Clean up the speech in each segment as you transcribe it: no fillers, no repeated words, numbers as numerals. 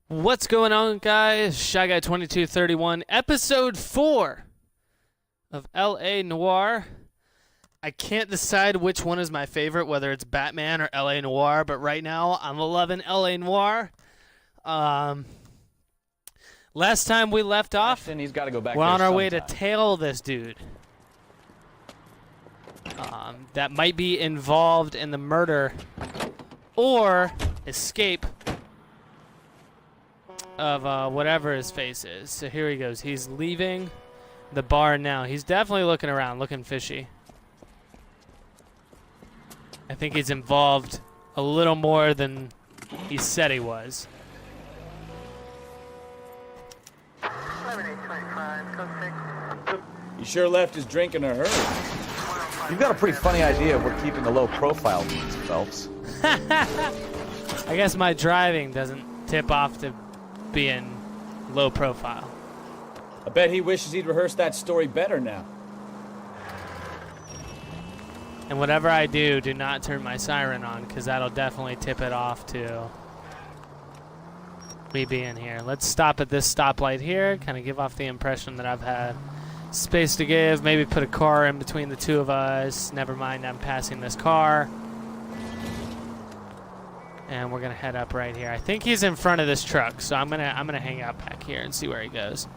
What's going on, guys? Shy Guy 2231, episode 4 of LA Noire. I can't decide which one is my favorite, whether it's Batman or LA Noire, but right now I'm loving LA Noire. Last time we left off, he's got to go back we're on our way sometime. to tail this dude. That might be involved in the murder or escape of whatever his face is. So here he goes. He's leaving the bar now. He's definitely looking around, looking fishy. I think he's involved a little more than he said he was. He sure left his drink in a hurry. You've got a pretty funny idea of we're keeping a low profile, Phelps. I guess my driving doesn't tip off to being low profile. I bet he wishes he'd rehearsed that story better now. And whatever I do not turn my siren on, because that'll definitely tip it off to me being here. Let's stop at this stoplight here, kind of give off the impression that I've had space to give. Maybe put a car in between the two of us. Never mind, I'm passing this car. And we're gonna head up right here. I think he's in front of this truck, so I'm gonna hang out back here and see where he goes.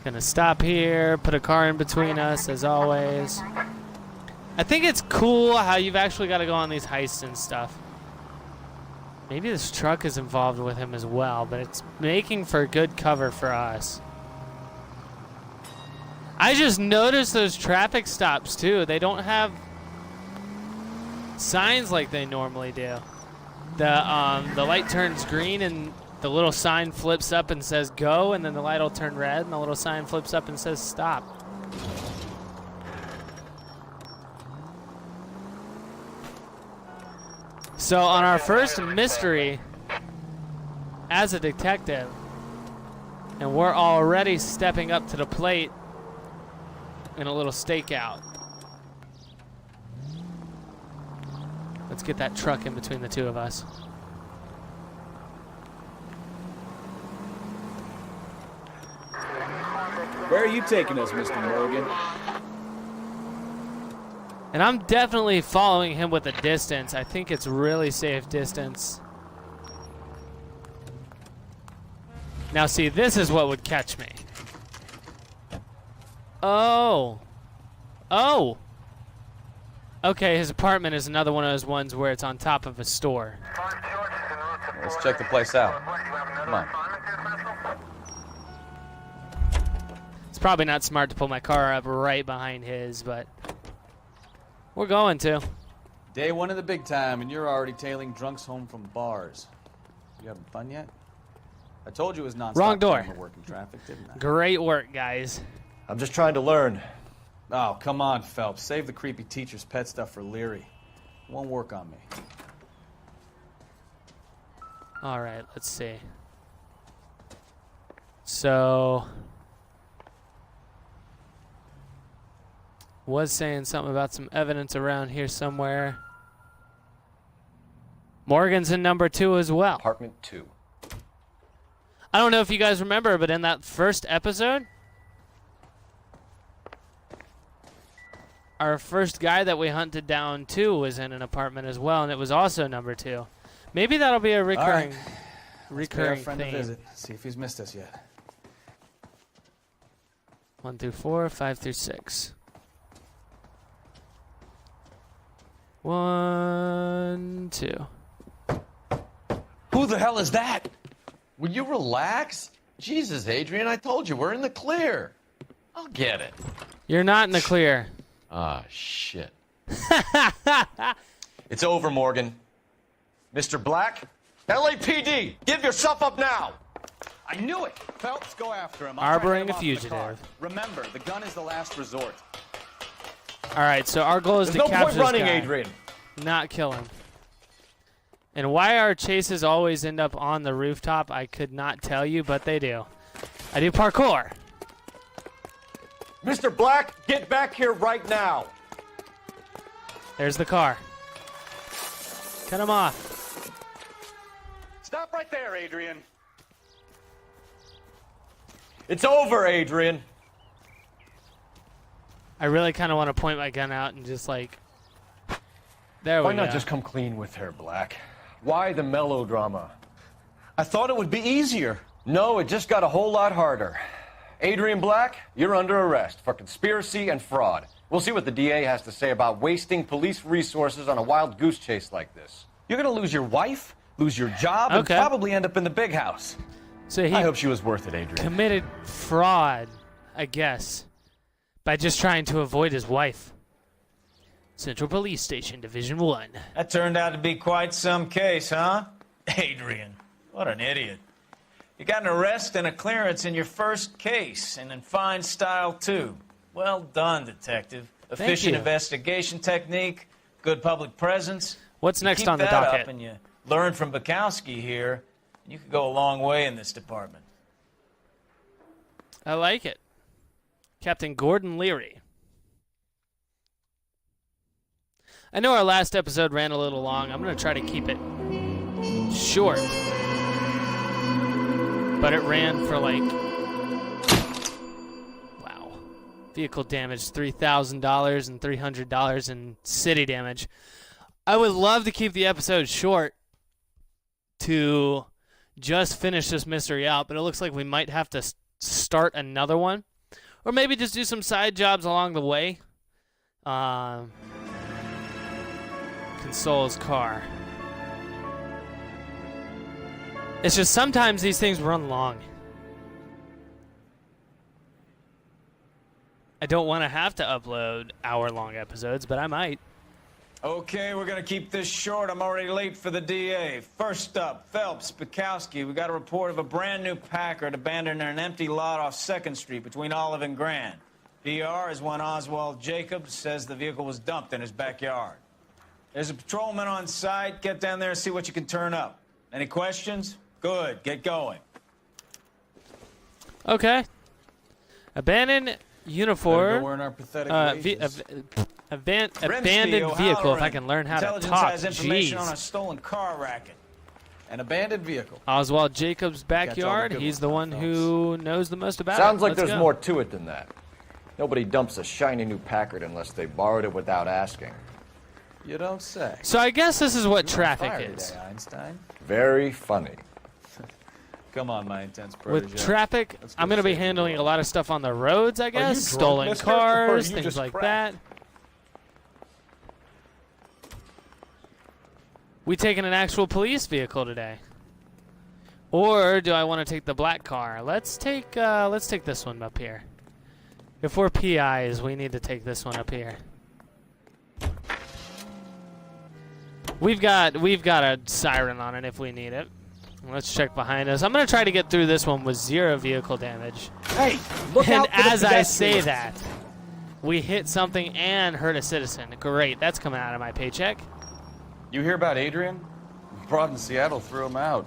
Gonna stop here, put a car in between us as always. I think it's cool how you've actually got to go on these heists and stuff. Maybe this truck is involved with him as well, but it's making for good cover for us. I just noticed those traffic stops too. They don't have signs like they normally do. The light turns green and the little sign flips up and says go, and then the light will turn red and the little sign flips up and says stop. So on our first mystery as a detective, and we're already stepping up to the plate in a little stakeout. Let's get that truck in between the two of us. Where are you taking us, Mr. Morgan? And I'm definitely following him with a distance. I think it's really safe distance. Now see, this is what would catch me. Oh. Oh. Okay, his apartment is another one of those ones where it's on top of a store. Let's check the place out. Come on. It's probably not smart to pull my car up right behind his, but we're going to. Day one of the big time, and you're already tailing drunks home from bars. You having fun yet? I told you it was nonstop. Wrong door. Working traffic, didn't I? Great work, guys. I'm just trying to learn. Oh, come on, Phelps. Save the creepy teacher's pet stuff for Leary. It won't work on me. All right, let's see. So, was saying something about some evidence around here somewhere. Morgan's in number 2 as well. Apartment 2. I don't know if you guys remember, but in that first episode, our first guy that we hunted down too was in an apartment as well, and it was also number 2. Maybe that'll be a recurring, Let's pay our friend a theme. visit. See if he's missed us yet. 1 through 4, 5 through 6. 1, 2. Who the hell is that? Will you relax? Jesus, Adrian, I told you, we're in the clear. I'll get it. You're not in the clear. Ah, shit. It's over, Morgan. Mr. Black? LAPD, give yourself up now! I knew it! Phelps, go after him. Harboring a a fugitive. Remember, the gun is the last resort. All right, so our goal is There's to no capture point running, this guy, Adrian. not kill him. And why our chases always end up on the rooftop, I could not tell you, but they do. I do parkour. Mr. Black, get back here right now. There's the car. Cut him off. Stop right there, Adrian. It's over, Adrian. I really kind of want to point my gun out and just like... There we go. Why not just come clean with her, Black? Why the melodrama? I thought it would be easier. No, it just got a whole lot harder. Adrian Black, you're under arrest for conspiracy and fraud. We'll see what the DA has to say about wasting police resources on a wild goose chase like this. You're gonna lose your wife, lose your job, Okay. and probably end up in the big house. So he I hope she was worth it, Adrian. committed fraud, I guess, by just trying to avoid his wife. Central Police Station, Division 1. That turned out to be quite some case, huh? Adrian, what an idiot. You got an arrest and a clearance in your first case, and in fine style, too. Well done, detective. Efficient you. investigation technique, good public presence. What's You next keep on the that docket? up and you learn from Bukowski here, you could go a long way in this department. I like it. Captain Gordon Leary. I know our last episode ran a little long. I'm going to try to keep it short. But it ran for like... Wow. Vehicle damage, $3,000 and $300 in city damage. I would love to keep the episode short to just finish this mystery out, but it looks like we might have to start another one. Or maybe just do some side jobs along the way. Console's car. It's just sometimes these things run long. I don't want to have to upload hour-long episodes, but I might. Okay, we're gonna keep this short. I'm already late for the DA. First up, Phelps, Bukowski. We got a report of a brand new Packard abandoned in an empty lot off 2nd Street between Olive and Grand. PR is one Oswald Jacobs says the vehicle was dumped in his backyard. There's a patrolman on site. Get down there and see what you can turn up. Any questions? Good, get going. Okay. Abandoned uniform. Better go earn our pathetic wages. Abandoned vehicle, if I can learn how to Intelligence talk. has information on a Jeez. stolen car racket. An abandoned vehicle. Oswald Jacobs' backyard. good He's ones, the one Phelps. who knows the most about it. Sounds like Let's there's go. more to it than that. Nobody dumps a shiny new Packard unless they borrowed it without asking. You don't say. So I guess this is what You're on traffic fire is. today, Einstein. Very funny. Come on, my intense protege. With traffic, Let's go I'm going to be save the handling a world. lot of stuff on the roads, I guess. drunk, Stolen mister? Or are cars, you things just like cracked? that. We taking an actual police vehicle today? Or do I want to take the black car? Let's take this one up here. If we're PIs, we need to take this one up here. We've got a siren on it if we need it. Let's check behind us. I'm gonna try to get through this one with 0 vehicle damage. Hey, look And out for the as I say pedestrians. that, we hit something and hurt a citizen. Great, that's coming out of my paycheck. You hear about Adrian? Broad in Seattle threw him out.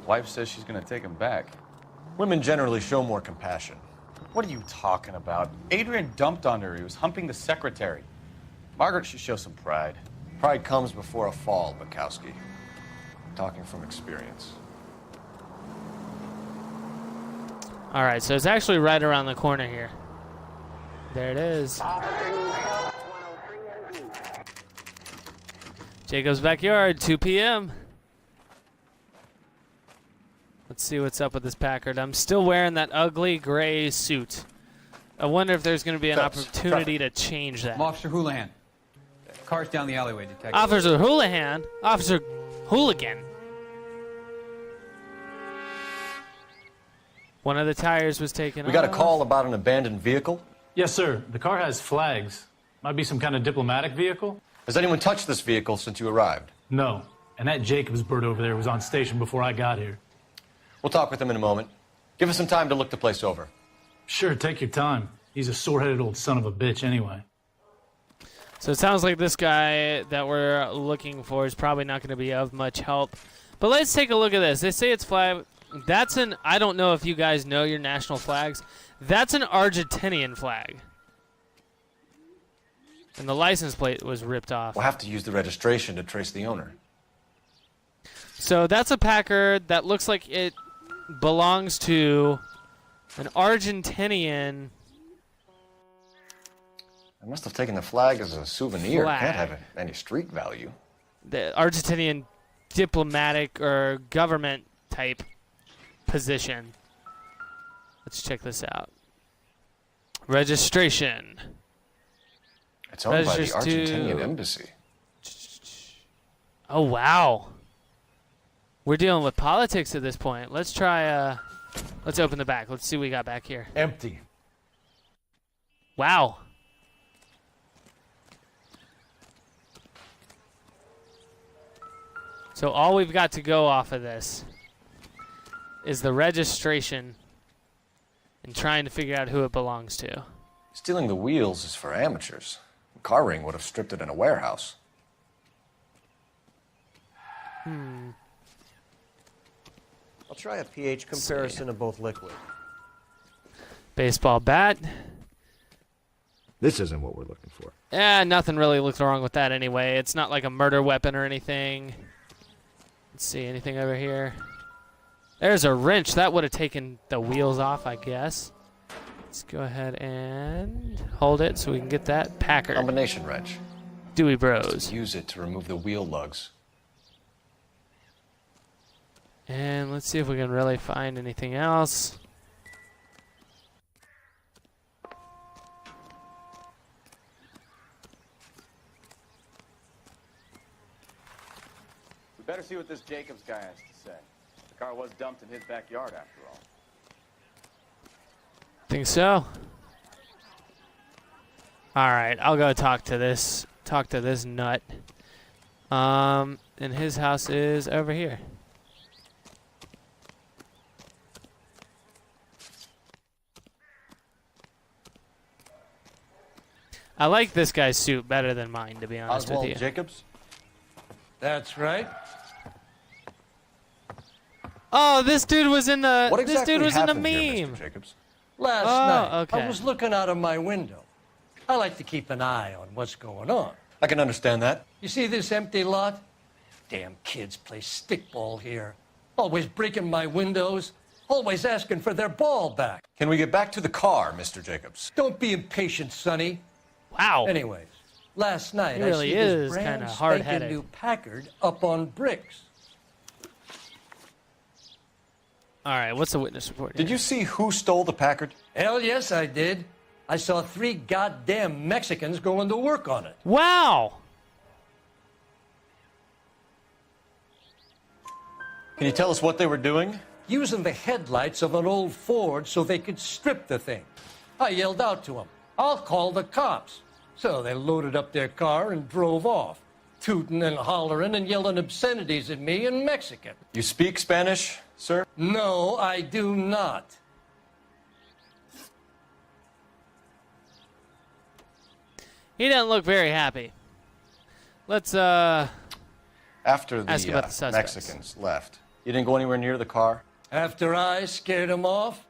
Wife says she's gonna take him back. Women generally show more compassion. What are you talking about? Adrian dumped on her. He was humping the secretary. Margaret should show some pride. Pride comes before a fall, Bukowski. Talking from experience. All right, so it's actually right around the corner here. There it is. Jacob's backyard, 2 p.m. Let's see what's up with this Packard. I'm still wearing that ugly gray suit. I wonder if there's going to be an Phelps, opportunity to change that. I'm Officer Houlihan. Car's down the alleyway, detective. Officer Houlihan? Officer Hooligan. One of the tires was taken We got a off. call about an abandoned vehicle. Yes, sir. The car has flags. Might be some kind of diplomatic vehicle? Has anyone touched this vehicle since you arrived? No. And that Jacobs bird over there was on station before I got here. We'll talk with him in a moment. Give us some time to look the place over. Sure, take your time. He's a sore-headed old son of a bitch anyway. So it sounds like this guy that we're looking for is probably not going to be of much help. But let's take a look at this. They say it's flag. That's an, I don't know if you guys know your national flags. That's an Argentinian flag. And the license plate was ripped off. We'll have to use the registration to trace the owner. So that's a Packard that looks like it belongs to an Argentinian. I must have taken the flag as a souvenir. Flag. Can't have any street value. The Argentinian diplomatic or government type position. Let's check this out. Registration. It's owned by the Registers to- Argentinian embassy. Oh, wow. We're dealing with politics at this point. Let's try, let's open the back. Let's see what we got back here. Empty. Wow. So all we've got to go off of this is the registration and trying to figure out who it belongs to. Stealing the wheels is for amateurs. Car ring would have stripped it in a warehouse. I'll try a pH comparison of both liquid. Baseball bat. This isn't what we're looking for. Nothing really looked wrong with that anyway. It's not like a murder weapon or anything. Let's see, anything over here? There's a wrench. That would have taken the wheels off, I guess. Let's go ahead and hold it so we can get that Packard. Combination wrench. Dewey Bros. Use it to remove the wheel lugs. And let's see if we can really find anything else. We better see what this Jacobs guy has to say. The car was dumped in his backyard after all. Think so? All right, I'll go talk to this nut. And his house is over here. I like this guy's suit better than mine, to be honest with you. Jacobs? That's right. Oh, this dude was in the. What This exactly dude was in the happened here, meme. Mr. Jacobs? Last Oh, night, okay. I was looking out of my window. I like to keep an eye on what's going on. I can understand that. You see this empty lot? Damn kids play stickball here. Always breaking my windows. Always asking for their ball back. Can we get back to the car, Mr. Jacobs? Don't be impatient, Sonny. Wow. Anyways, last night He I really see is this brand kinda spanking hard-headed. new Packard up on bricks. All right, what's the witness report here? Did you see who stole the Packard? Hell yes, I did. I saw 3 goddamn Mexicans going to work on it. Wow. Can you tell us what they were doing? Using the headlights of an old Ford so they could strip the thing. I yelled out to them, "I'll call the cops." So they loaded up their car and drove off, tooting and hollering and yelling obscenities at me in Mexican. You speak Spanish, sir? No, I do not. He doesn't look very happy. Let's After Ask the, about the suspects. Mexicans left, you didn't go anywhere near the car? After I scared them off?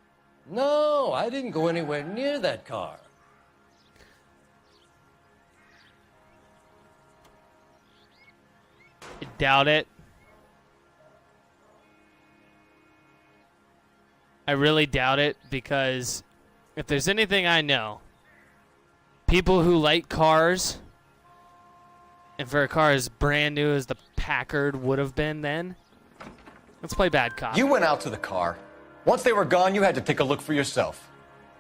No, I didn't go anywhere near that car. doubt it. I really doubt it, because if there's anything I know, people who like cars, and for a car as brand new as the Packard would have been then, let's play bad cop. You went out to the car. Once they were gone, you had to take a look for yourself.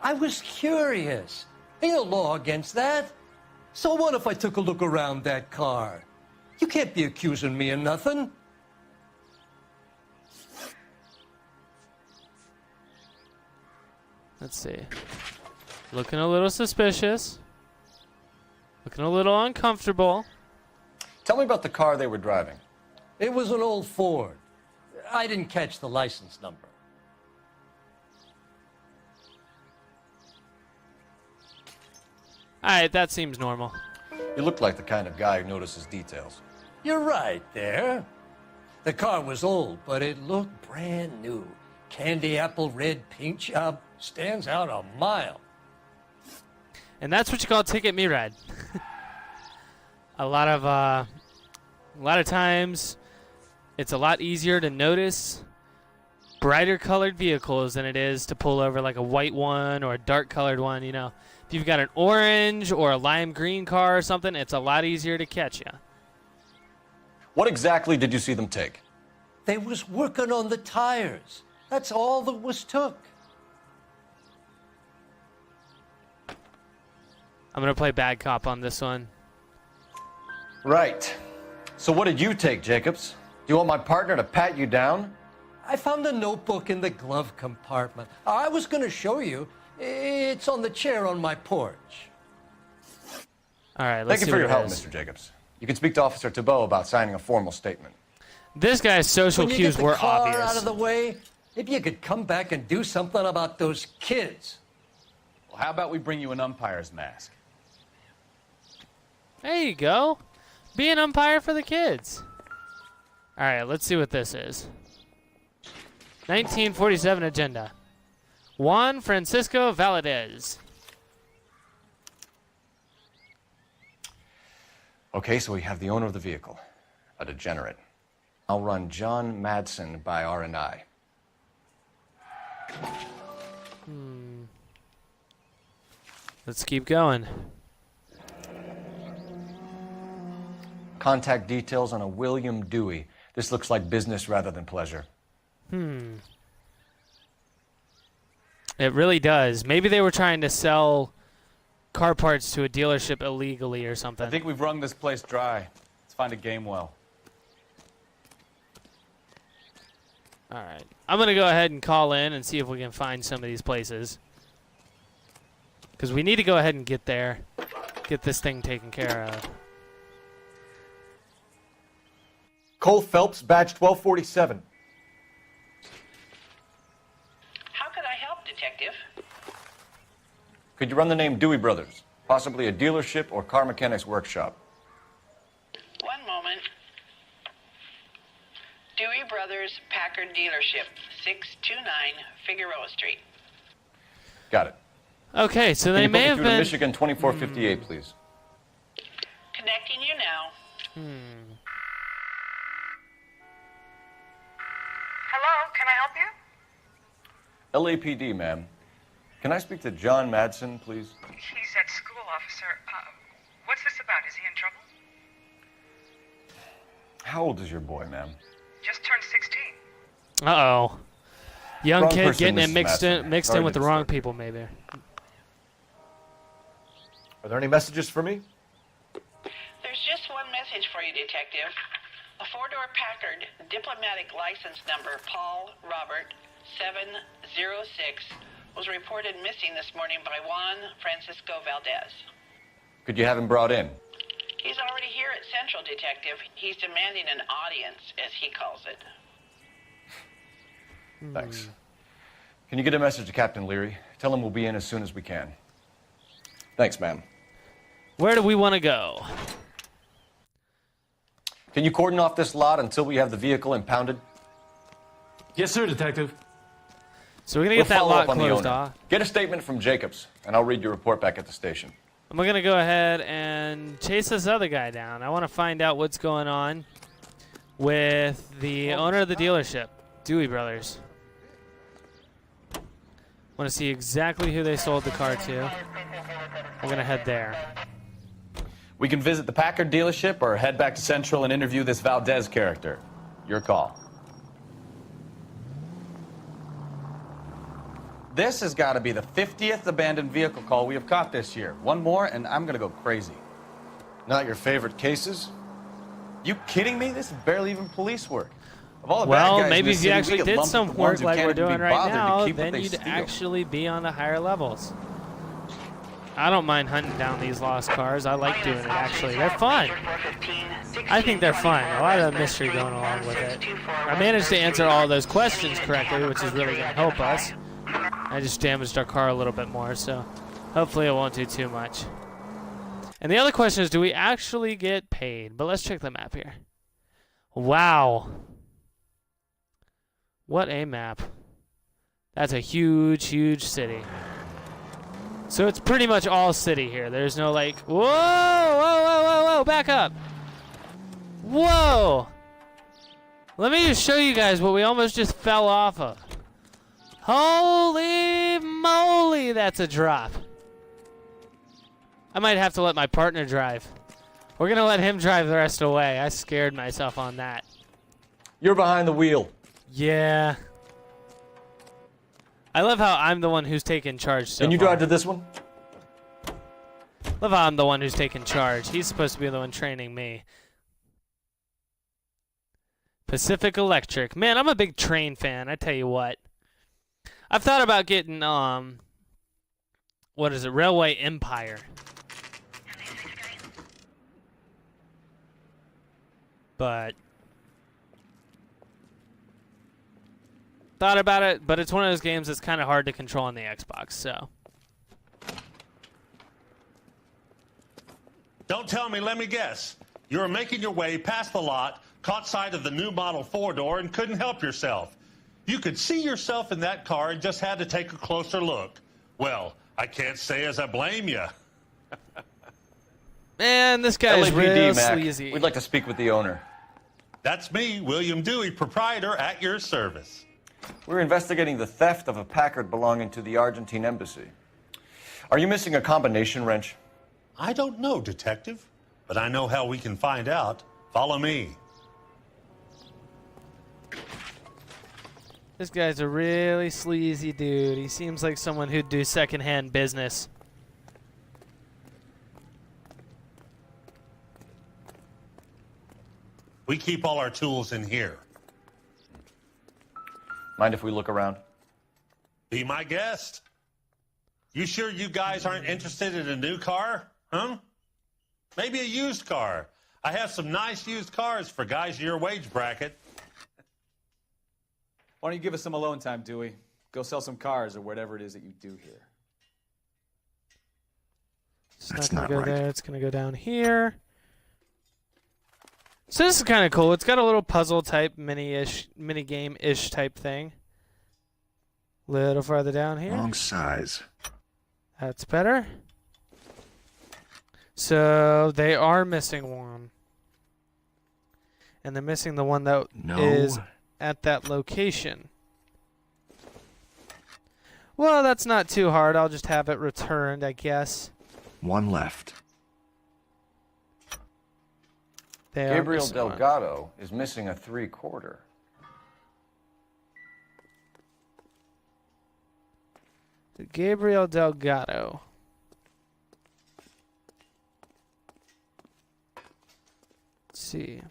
I was curious. Ain't no law against that. So what if I took a look around that car? You can't be accusing me of nothing. Let's see. Looking a little suspicious. Looking a little uncomfortable. Tell me about the car they were driving. It was an old Ford. I didn't catch the license number. All right, that seems normal. You look like the kind of guy who notices details. You're right there. The car was old, but it looked brand new. Candy apple red paint job stands out a mile. And that's what you call ticket me ride. A lot of times, it's a lot easier to notice brighter colored vehicles than it is to pull over like a white one or a dark colored one. You know, if you've got an orange or a lime green car or something, it's a lot easier to catch you. What exactly did you see them take? They was working on the tires. That's all that was took. I'm going to play bad cop on this one. Right. So what did you take, Jacobs? Do you want my partner to pat you down? I found a notebook in the glove compartment. I was going to show you. It's on the chair on my porch. All right, let's Thank you see for what your it help, is. Mr. Jacobs. You can speak to Officer Thibault about signing a formal statement. This guy's social When you cues get the were car obvious. out of the way, if you could come back and do something about those kids. Well, how about we bring you an umpire's mask? There you go. Be an umpire for the kids. All right, let's see what this is. 1947 agenda. Juan Francisco Valadez. Okay, so we have the owner of the vehicle, a degenerate. I'll run John Madsen by R&I. Let's keep going. Contact details on a William Dewey. This looks like business rather than pleasure. It really does. Maybe they were trying to sell car parts to a dealership illegally or something. I think we've wrung this place dry. Let's find a game well. All right. I'm going to go ahead and call in and see if we can find some of these places. Because we need to go ahead and get there. Get this thing taken care of. Cole Phelps, badge 1247. How could I help, Detective? Could you run the name Dewey Brothers? Possibly a dealership or car mechanics workshop. One moment. Dewey Brothers Packard Dealership, 629 Figueroa Street. Got it. Okay, so Can they you may put me have through to been... Michigan 2458, please? Connecting you now. Hello, can I help you? LAPD, ma'am. Can I speak to John Madsen, please? He's at school, officer. What's this about? Is he in trouble? How old is your boy, ma'am? Just turned 16. Uh-oh. Young Wrong kid person, getting it Mrs. mixed Madsen. in, mixed Sorry in with to the wrong disturb you. people, maybe. Are there any messages for me? There's just one message for you, Detective. A four-door Packard, diplomatic license number Paul Robert 706, was reported missing this morning by Juan Francisco Valdez. Could you have him brought in? He's already here at Central, Detective. He's demanding an audience, as he calls it. Thanks. Can you get a message to Captain Leary? Tell him we'll be in as soon as we can. Thanks, ma'am. Where do we want to go? Can you cordon off this lot until we have the vehicle impounded? Yes, sir, Detective. So we're going to We'll get that follow lot up on the closed owner. off. Get a statement from Jacobs, and I'll read your report back at the station. I'm going to go ahead and chase this other guy down. I want to find out what's going on with the owner of the dealership, Dewey Brothers. I want to see exactly who they sold the car to. We're going to head there. We can visit the Packard dealership or head back to Central and interview this Valdez character. Your call. This has got to be the 50th abandoned vehicle call we have caught this year. One more, and I'm going to go crazy. Not your favorite cases? You kidding me? This is barely even police work. Of all the bad Well, guys in maybe this if you city, we actually get did lumped some with the ones work who like can't we're even be doing right bothered to now, keep what then they you'd steal. actually be on the higher levels. I don't mind hunting down these lost cars. I like doing it, actually. They're fun. I think they're fun. A lot of mystery going along with it. I managed to answer all those questions correctly, which is really going to help us. I just damaged our car a little bit more, so hopefully it won't do too much. And the other question is, do we actually get paid? But let's check the map here. Wow. What a map. That's a huge, huge city. So it's pretty much all city here. There's no like, whoa, whoa, whoa, whoa, whoa, back up. Whoa. Let me just show you guys what we almost just fell off of. Holy moly, that's a drop. I might have to let my partner drive. We're gonna let him drive the rest of the way. I scared myself on that. You're behind the wheel. Yeah. I love how I'm the one who's taking charge so Can you far. drive to this one? Love how I'm the one who's taking charge. He's supposed to be the one training me. Pacific Electric. Man, I'm a big train fan, I tell you what. I've thought about getting, what is it, Railway Empire. But thought about it, but it's one of those games that's kind of hard to control on the Xbox, so. Don't tell me, let me guess. You were making your way past the lot, caught sight of the new model 4-door, and couldn't help yourself. You could see yourself in that car and just had to take a closer look. Well, I can't say as I blame you. Man, this guy's real LAPD, Mac. sleazy. We'd like to speak with the owner. That's me, William Dewey, proprietor, at your service. We're investigating the theft of a Packard belonging to the Argentine embassy. Are you missing a combination wrench? I don't know, Detective, but I know how we can find out. Follow me. This guy's a really sleazy dude. He seems like someone who'd do secondhand business. We keep all our tools in here. Mind if we look around? Be my guest. You sure you guys aren't interested in a new car? Huh? Maybe a used car. I have some nice used cars for guys in your wage bracket. Why don't you give us some alone time, Dewey? Go sell some cars or whatever it is that you do here. It's not gonna go there. It's gonna go down here. So this is kind of cool. It's got a little puzzle type mini game ish type thing. Little farther down here. Wrong size. That's better. So they are missing one. And they're missing the one that is at that location. Well, that's not too hard. I'll just have it returned, I guess. One left. Gabriel Delgado is missing a 3/4. Gabriel Delgado. Let's see.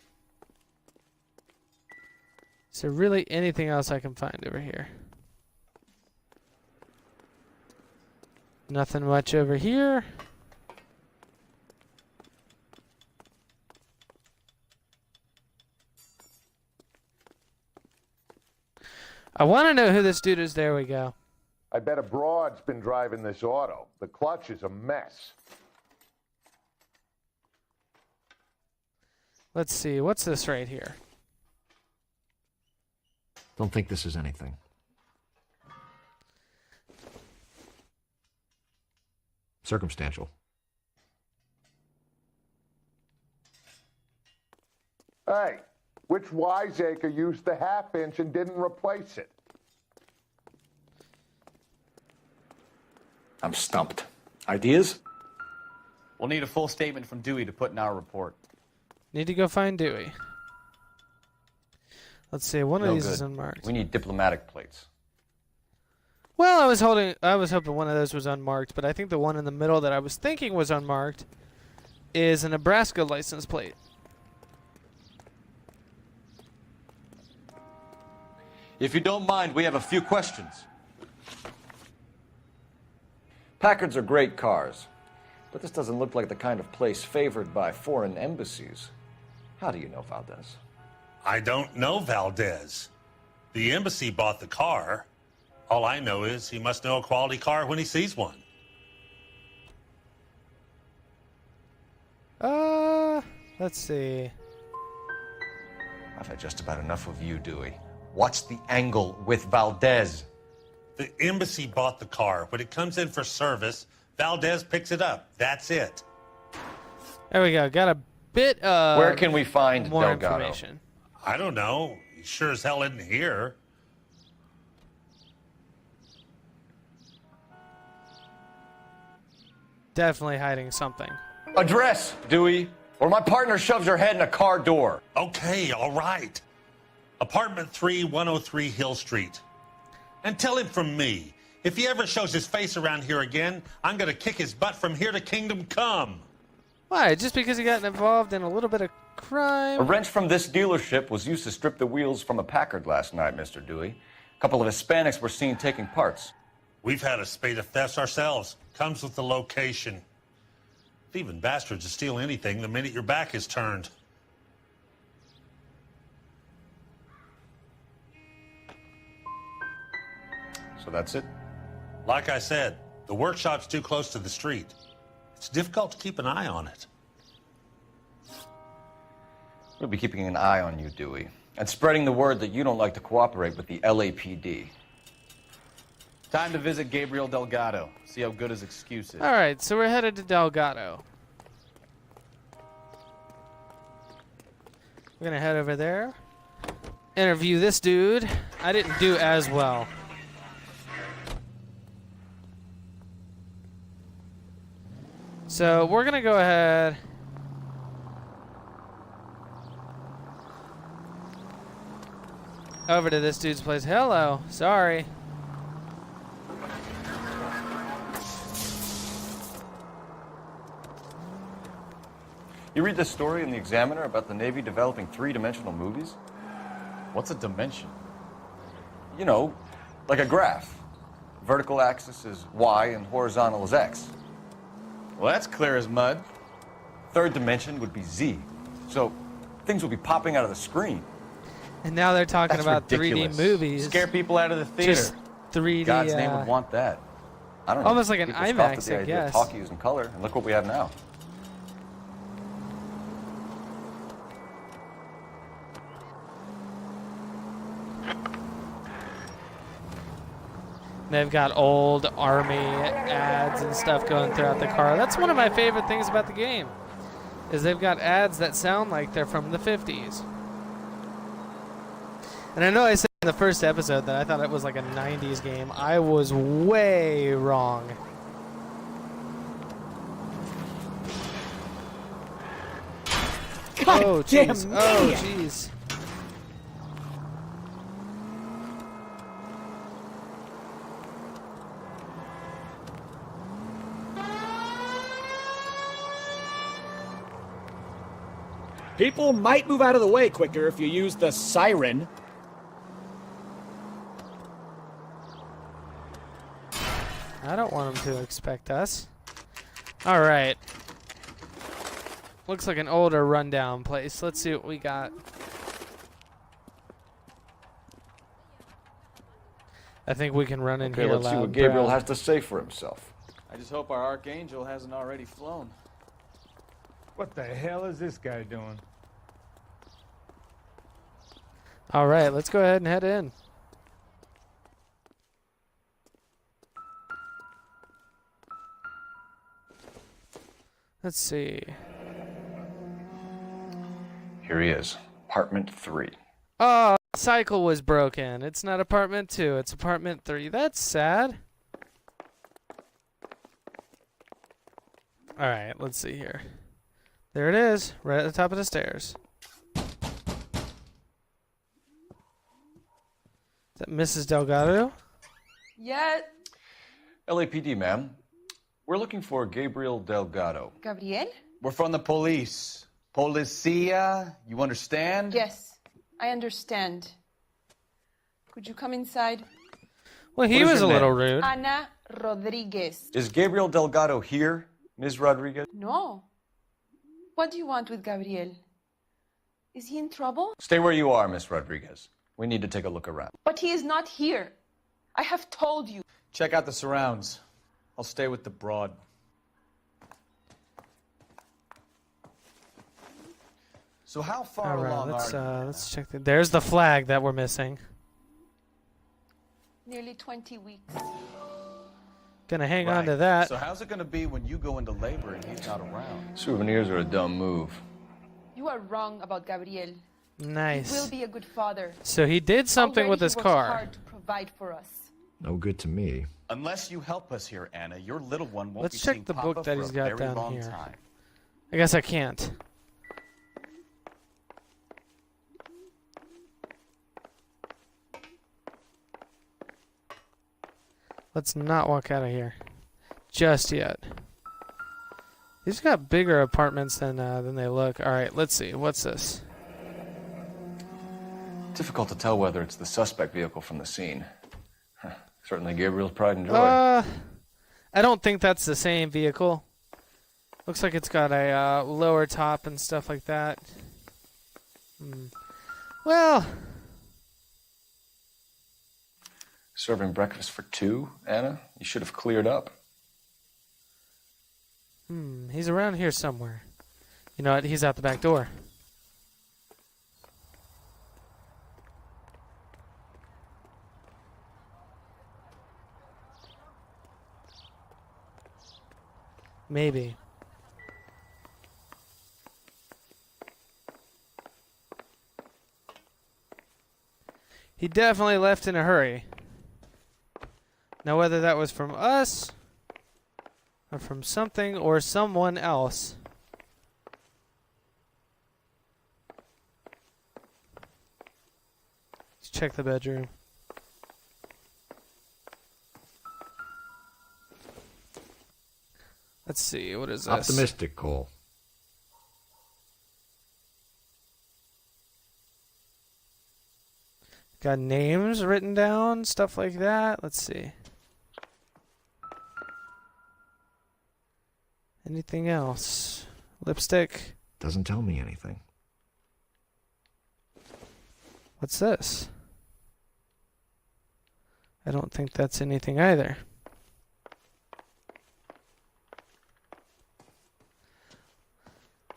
Is there really anything else I can find over here? Nothing much over here. I want to know who this dude is. There we go. I bet a broad's been driving this auto. The clutch is a mess. Let's see. What's this right here? Don't think this is anything. Circumstantial. Hey, which wiseacre used the half-inch and didn't replace it? I'm stumped. Ideas? We'll need a full statement from Dewey to put in our report. Need to go find Dewey. Let's see. One of No these good. is unmarked. We need diplomatic plates. Well, I was hoping one of those was unmarked, but I think the one in the middle that I was thinking was unmarked is a Nebraska license plate. If you don't mind, we have a few questions. Packards are great cars, but this doesn't look like the kind of place favored by foreign embassies. How do you know Valdez? I don't know Valdez. The embassy bought the car. All I know is he must know a quality car when he sees one. Let's see. I've had just about enough of you, Dewey. What's the angle with Valdez? The embassy bought the car. When it comes in for service, Valdez picks it up. That's it. There we go. Got a bit of Where can we find more Delgado? information. I don't know. He sure as hell isn't here. Definitely hiding something. Address, Dewey, or my partner shoves her head in a car door. Okay, all right. Apartment 3, 103 Hill Street. And tell him from me, if he ever shows his face around here again, I'm going to kick his butt from here to Kingdom Come. Why? Just because he got involved in a little bit of crime? A wrench from this dealership was used to strip the wheels from a Packard last night, Mr. Dewey. A couple of Hispanics were seen taking parts. We've had a spate of thefts ourselves. Comes with the location. Thieving bastards to steal anything the minute your back is turned. So that's it? Like I said, the workshop's too close to the street. It's difficult to keep an eye on it. We'll be keeping an eye on you, Dewey, and spreading the word that you don't like to cooperate with the LAPD. Time to visit Gabriel Delgado. See how good his excuse is. All right, so we're headed to Delgado. We're going to head over there. Interview this dude. I didn't do as well. So we're going to go ahead. Over to this dude's place. Hello. Sorry. You read this story in the Examiner about the Navy developing three-dimensional movies? What's a dimension? You know, like a graph. Vertical axis is Y and horizontal is X. Well, that's clear as mud. Third dimension would be Z. So things will be popping out of the screen. And now they're talking That's about ridiculous. 3D movies. Scare people out of the theater. Just 3D. God's name would want that. I don't know. Almost like an People scoffed at IMAX, the I idea of guess. talkies in color, and look what we have now. They've got old army ads and stuff going throughout the car. That's one of my favorite things about the game, is they've got ads that sound like they're from the 50s. And I know I said in the first episode that I thought it was like a 90s game. I was way wrong. God oh, damn jeez. me. Oh, jeez. People might move out of the way quicker if you use the siren. I don't want them to expect us. All right. Looks like an older rundown place. Let's see what we got. I think we can run in Okay, here let's loud see what and Gabriel proud. has to say for himself. I just hope our Archangel hasn't already flown. What the hell is this guy doing? All right, let's go ahead and head in. Let's see. Here he is, apartment 3. Oh, cycle was broken. It's not apartment 2, it's apartment 3. That's sad. All right, let's see here. There it is, right at the top of the stairs. Is that Mrs. Delgado? Yeah, LAPD, ma'am. We're looking for Gabriel Delgado. Gabriel? We're from the police. Policia, you understand? Yes, I understand. Could you come inside? Well, he What is was a your little name? rude. Ana Rodriguez. Is Gabriel Delgado here, Ms. Rodriguez? No. What do you want with Gabriel? Is he in trouble? Stay where you are, Ms. Rodriguez. We need to take a look around. But he is not here. I have told you. Check out the surrounds. I'll stay with the broad. So how far All right, along are let's check. There's the flag that we're missing. Nearly 20 weeks. Gonna hang on to that. So how's it gonna be when you go into labor and he's not around? Souvenirs are a dumb move. You are wrong about Gabriel. Nice. He will be a good father. So he did something Already with his he works car. hard to provide for us. No good to me. Unless you help us here, Anna, your little one won't Let's be check seeing the Papa book that for he's a got very down long here. time. I guess I can't. Let's not walk out of here just yet. These got bigger apartments than they look. All right, let's see. What's this? Difficult to tell whether it's the suspect vehicle from the scene. Certainly Gabriel's pride and joy. I don't think that's the same vehicle. Looks like it's got a lower top and stuff like that. Well, Serving breakfast for two, Anna? You should have cleared up. he's around here somewhere. You know what? He's out the back door. Maybe. He definitely left in a hurry. Now, whether that was from us or from something or someone else. Let's check the bedroom. Let's see, what is this? Optimistic, Cole. Got names written down, stuff like that. Let's see. Anything else? Lipstick. Doesn't tell me anything. What's this? I don't think that's anything either.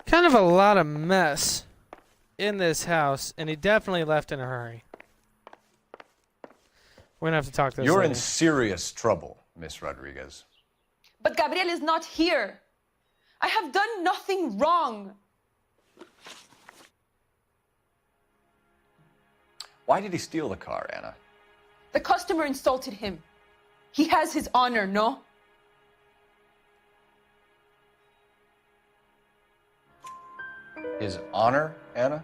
Kind of a lot of mess in this house, and he definitely left in a hurry. We're gonna have to talk to this You're lady. in serious trouble, Miss Rodriguez. But Gabriel is not here. I have done nothing wrong. Why did he steal the car, Anna? The customer insulted him. He has his honor, no? His honor, Anna?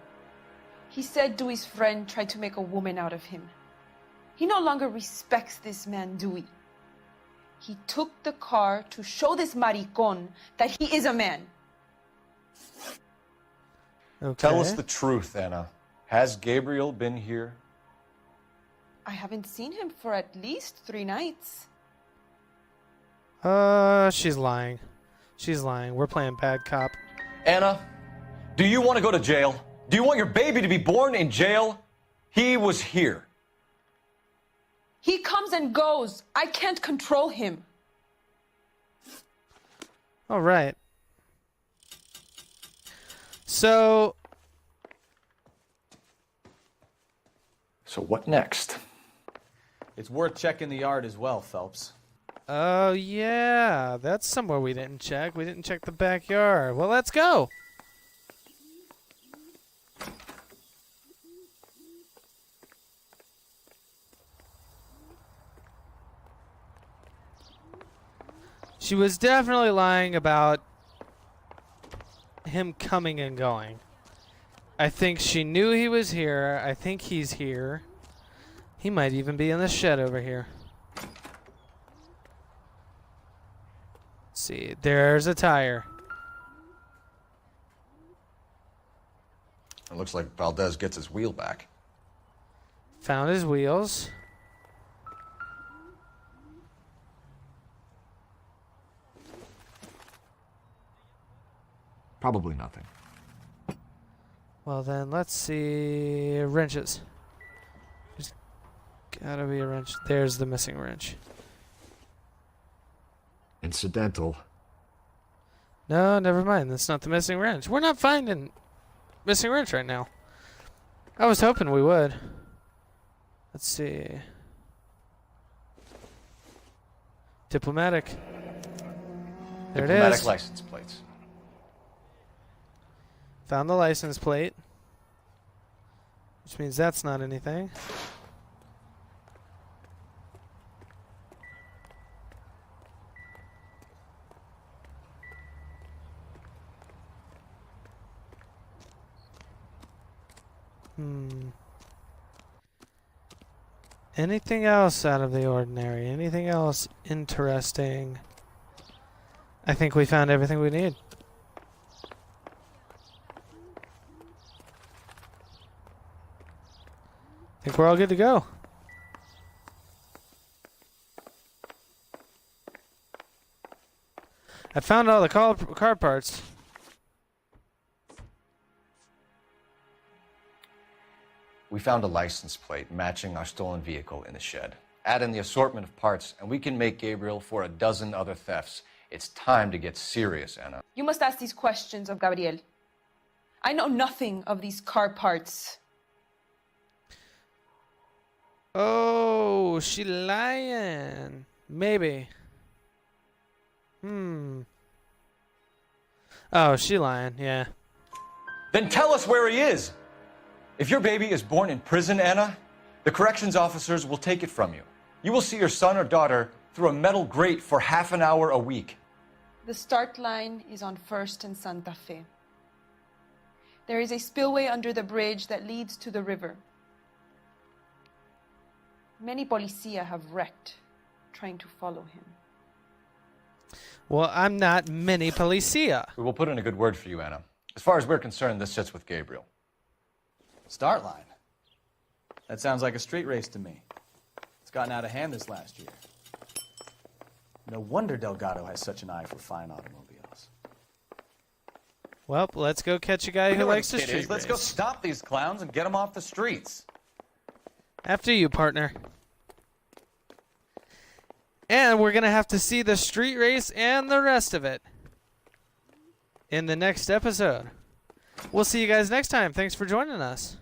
He said Dewey's friend tried to make a woman out of him. He no longer respects this man, Dewey. He took the car to show this maricon that he is a man. Okay. Tell us the truth, Anna. Has Gabriel been here? I haven't seen him for at least 3 nights. She's lying. She's lying. We're playing bad cop. Anna, do you want to go to jail? Do you want your baby to be born in jail? He was here. He comes and goes. I can't control him. All right. So what next? It's worth checking the yard as well, Phelps. oh yeah, that's somewhere we didn't check. We didn't check the backyard. Well, let's go. She was definitely lying about him coming and going. I think she knew he was here. I think he's here. He might even be in the shed over here. Let's see, there's a tire. It looks like Valdez gets his wheel back. Found his wheels. Probably nothing. Well then, let's see. Wrenches. There's gotta be a wrench. There's the missing wrench. Incidental. No, never mind. That's not the missing wrench. We're not finding missing wrench right now. I was hoping we would. Let's see. Diplomatic. There it Diplomatic is. license plates. Found the license plate. Which means that's not anything. Anything else out of the ordinary? Anything else interesting? I think we found everything we need. I think we're all good to go. I found all the car parts. We found a license plate matching our stolen vehicle in the shed. Add in the assortment of parts, and we can make Gabriel for a dozen other thefts. It's time to get serious, Anna. You must ask these questions of Gabriel. I know nothing of these car parts. Oh, she lying. Maybe. Oh, she lying, yeah. Then tell us where he is. If your baby is born in prison, Anna, the corrections officers will take it from you. You will see your son or daughter through a metal grate for half an hour a week. The start line is on 1st and Santa Fe. There is a spillway under the bridge that leads to the river. Many policia have wrecked trying to follow him. Well, I'm not mini policia. We will put in a good word for you, Anna. As far as we're concerned, this sits with Gabriel. Start line? That sounds like a street race to me. It's gotten out of hand this last year. No wonder Delgado has such an eye for fine automobiles. Well, let's go catch a guy who likes to street Let's race. go stop these clowns and get them off the streets. After you, partner. And we're going to have to see the street race and the rest of it in the next episode. We'll see you guys next time. Thanks for joining us.